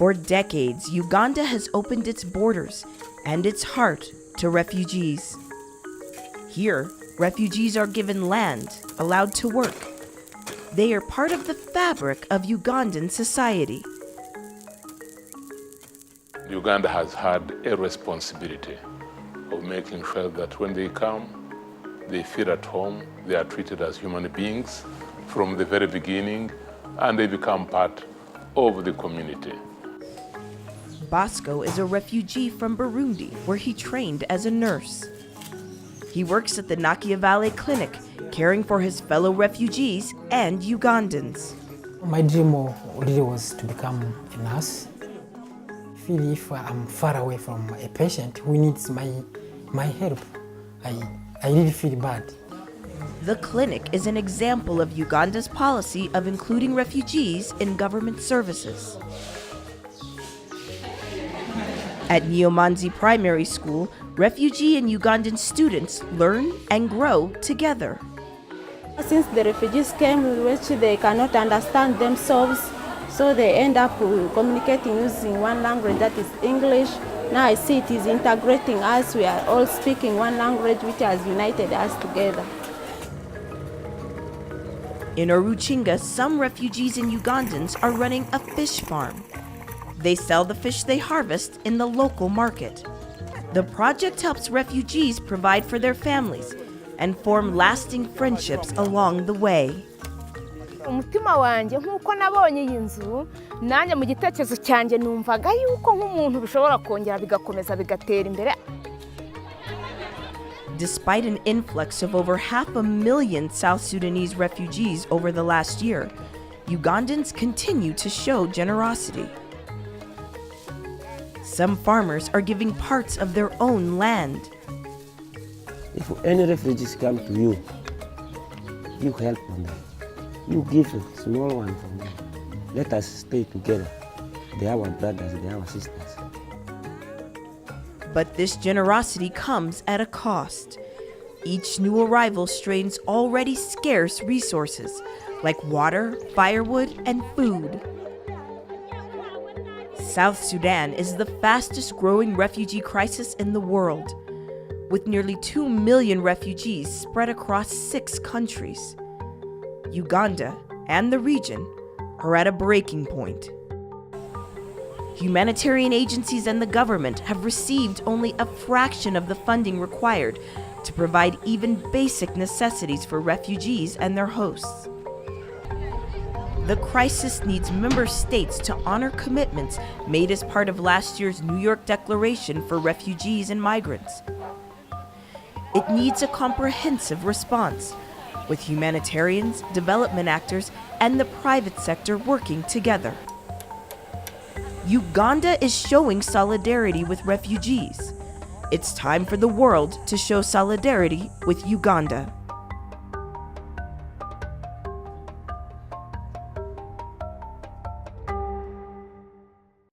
For decades, Uganda has opened its borders and its heart to refugees. Here, refugees are given land, allowed to work. They are part of the fabric of Ugandan society. Uganda has had a responsibility of making sure that when they come, they feel at home, they are treated as human beings from the very beginning, and they become part of the community. Bosco is a refugee from Burundi, where he trained as a nurse. He works at the Nakia Valley Clinic, caring for his fellow refugees and Ugandans. My dream really was to become a nurse. I feel if I'm far away from a patient who needs my help, I really feel bad. The clinic is an example of Uganda's policy of including refugees in government services. At Nyomanzi Primary School, refugee and Ugandan students learn and grow together. Since the refugees came, which they cannot understand themselves, so they end up communicating using one language, that is English. Now I see it is integrating us. We are all speaking one language, which has united us together. In Oruchinga, some refugees and Ugandans are running a fish farm. They sell the fish they harvest in the local market. The project helps refugees provide for their families and form lasting friendships along the way. Umutima wanjye nkuko nabonye iyi nzu nanjye mu gitekerezo cyanjye numvaga yuko nk'umuntu bishobora kongera bigakomeza bigatera imbere. Despite an influx of over 500,000 South Sudanese refugees over the last year, Ugandans continue to show generosity. Some farmers are giving parts of their own land. If any refugees come to you, you help them. You give a small one for them. Let us stay together. They are our brothers, they are our sisters. But this generosity comes at a cost. Each new arrival strains already scarce resources like water, firewood, and food. South Sudan is the fastest growing refugee crisis in the world, with nearly 2 million refugees spread across 6 countries. Uganda and the region are at a breaking point. Humanitarian agencies and the government have received only a fraction of the funding required to provide even basic necessities for refugees and their hosts. The crisis needs member states to honor commitments made as part of last year's New York Declaration for Refugees and Migrants. It needs a comprehensive response, with humanitarians, development actors, and the private sector working together. Uganda is showing solidarity with refugees. It's time for the world to show solidarity with Uganda.